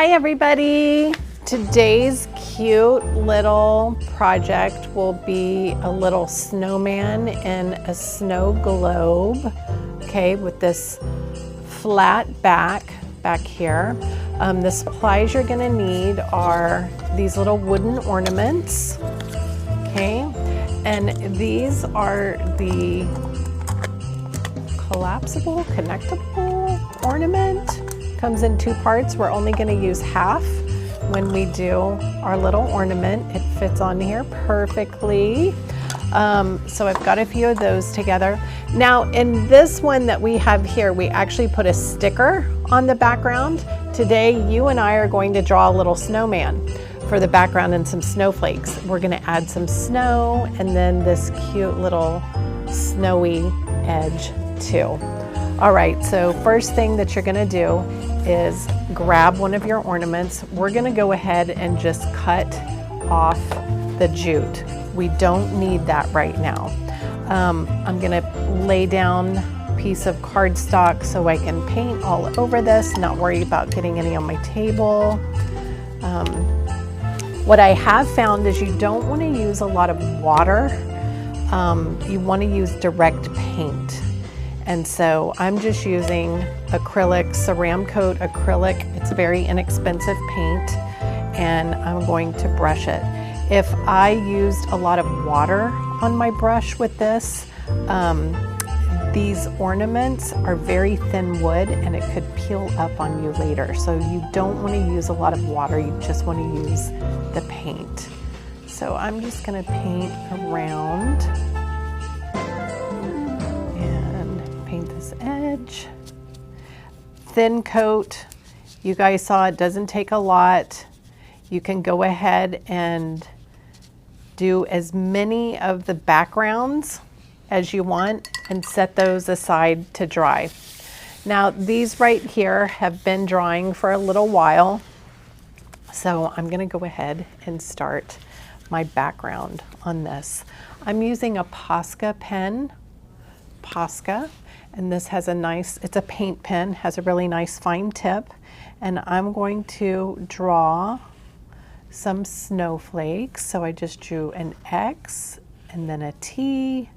Hi everybody! Today's cute little project will be a little snowman in a snow globe, okay, with this flat back here. The supplies you're gonna need are these little wooden ornaments, okay, and these are the collapsible, connectable ornament. Comes in two parts. We're only going to use half when we do our little ornament. It fits on here perfectly. So I've got a few of those together. Now in this one that we have here, we actually put a sticker on the background. Today you and I are going to draw a little snowman for the background and some snowflakes. We're going to add some snow and then this cute little snowy edge too. All right, so first thing that you're gonna do is grab one of your ornaments. We're gonna go ahead and just cut off the jute. We don't need that right now. I'm gonna lay down a piece of cardstock so I can paint all over this, not worry about getting any on my table. What I have found is you don't wanna use a lot of water. You wanna use direct paint. And so I'm just using acrylic, Ceramcoat acrylic. It's a very inexpensive paint and I'm going to brush it. If I used a lot of water on my brush with this, these ornaments are very thin wood and it could peel up on you later. So you don't want to use a lot of water, you just want to use the paint. So I'm just going to paint around. Edge. Thin coat, you guys saw it doesn't take a lot. You can go ahead and do as many of the backgrounds as you want and set those aside to dry. Now these right here have been drying for a little while, so I'm going to go ahead and start my background on this. I'm using a Posca pen, Posca. And this has a nice, it's a paint pen, has a really nice fine tip. And I'm going to draw some snowflakes. So I just drew an X and then a T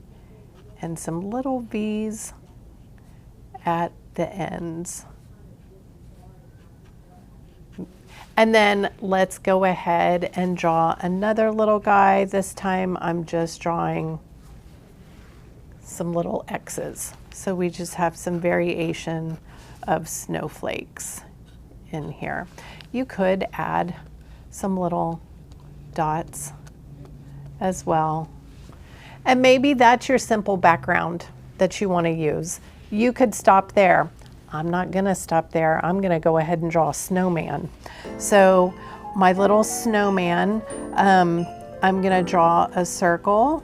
and some little V's at the ends. And then let's go ahead and draw another little guy. This time I'm just drawing some little X's. So we just have some variation of snowflakes in here. You could add some little dots as well. And maybe that's your simple background that you want to use. You could stop there. I'm not going to stop there. I'm going to go ahead and draw a snowman. So my little snowman, I'm going to draw a circle.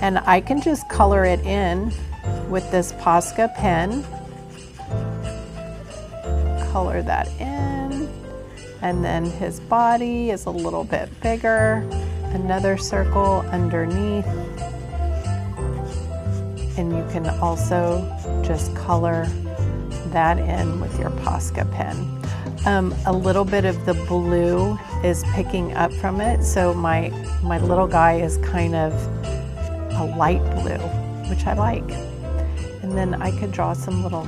And I can just color it in with this Posca pen. Color that in. And then his body is a little bit bigger. Another circle underneath. And you can also just color that in with your Posca pen. A little bit of the blue is picking up from it. So my little guy is kind of a light blue, which I like. And then I could draw some little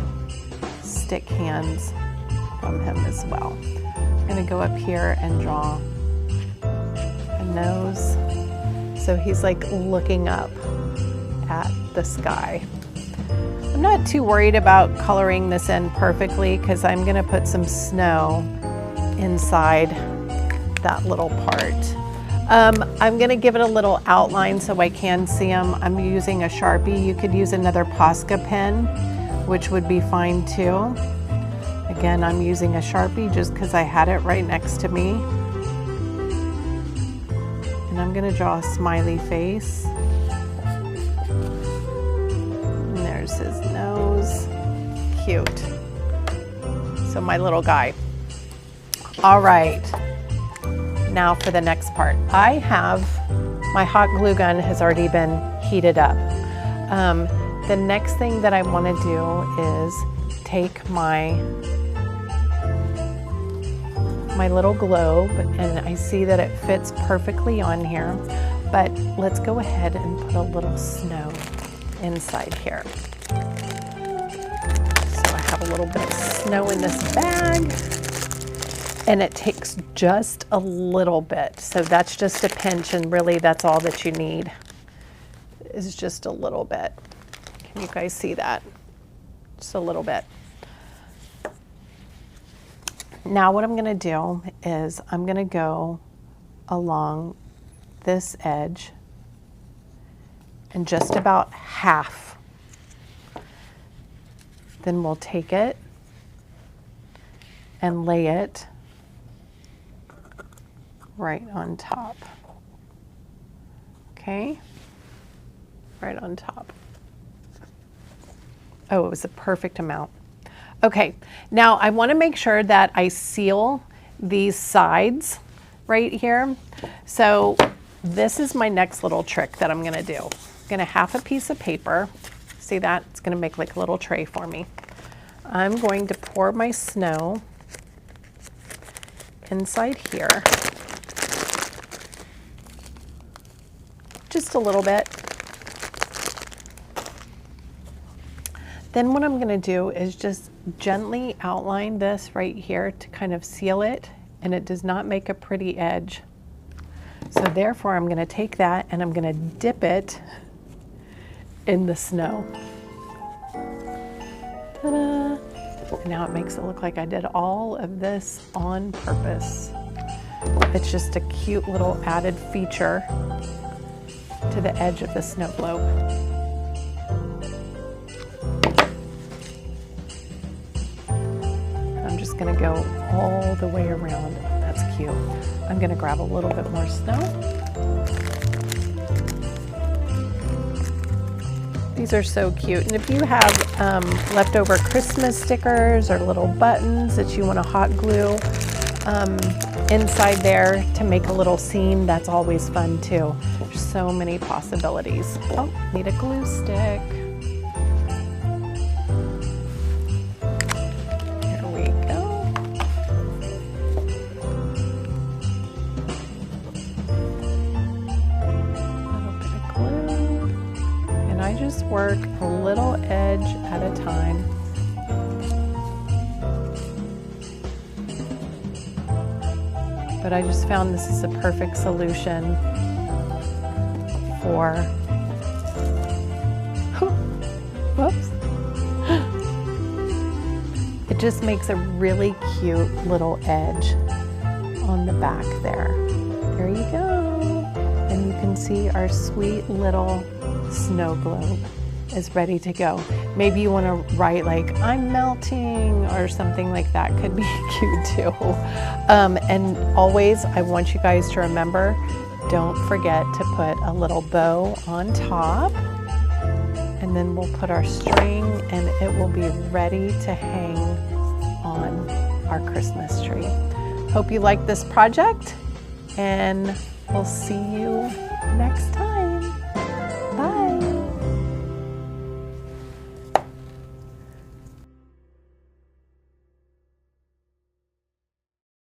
stick hands from him as well. I'm gonna go up here and draw a nose. So he's like looking up at the sky. I'm not too worried about coloring this in perfectly because I'm gonna put some snow inside that little part. I'm going to give it a little outline so I can see them. I'm using a Sharpie. You could use another Posca pen, which would be fine too. Again, I'm using a Sharpie just because I had it right next to me. And I'm going to draw a smiley face. And there's his nose. Cute. So my little guy. All right. Now for the next part. I have, my hot glue gun has already been heated up. The next thing that I want to do is take my my little globe, and I see that it fits perfectly on here, but let's go ahead and put a little snow inside here. So I have a little bit of snow in this bag, and it takes just a little bit. So that's just a pinch, and really that's all that you need is just a little bit. Can you guys see that? Just a little bit. Now what I'm going to do is I'm going to go along this edge and just about half. Then we'll take it and lay it right on top. Okay? Right on top. Oh, it was a perfect amount. Okay, now I want to make sure that I seal these sides right here. So this is my next little trick that I'm going to do. I'm going to half a piece of paper. See that? It's going to make like a little tray for me. I'm going to pour my snow inside here. Just a little bit. Then what I'm going to do is just gently outline this right here to kind of seal it, and it does not make a pretty edge. So therefore I'm going to take that and I'm going to dip it in the snow. Ta-da! And now it makes it look like I did all of this on purpose. It's just a cute little added feature to the edge of the snow globe. Going to go all the way around. That's cute. I'm going to grab a little bit more snow. These are so cute. And if you have leftover Christmas stickers or little buttons that you want to hot glue inside there to make a little scene, that's always fun too. There's so many possibilities. Oh, need a glue stick. Work a little edge at a time. But I just found this is a perfect solution for, whoops. It just makes a really cute little edge on the back there. There you go. And you can see our sweet little snow globe is ready to go. Maybe you want to write like, I'm melting, or something like that. Could be cute too. And always, I want you guys to remember, don't forget to put a little bow on top, and then we'll put our string and it will be ready to hang on our Christmas tree. Hope you like this project, and we'll see you next time. Bye.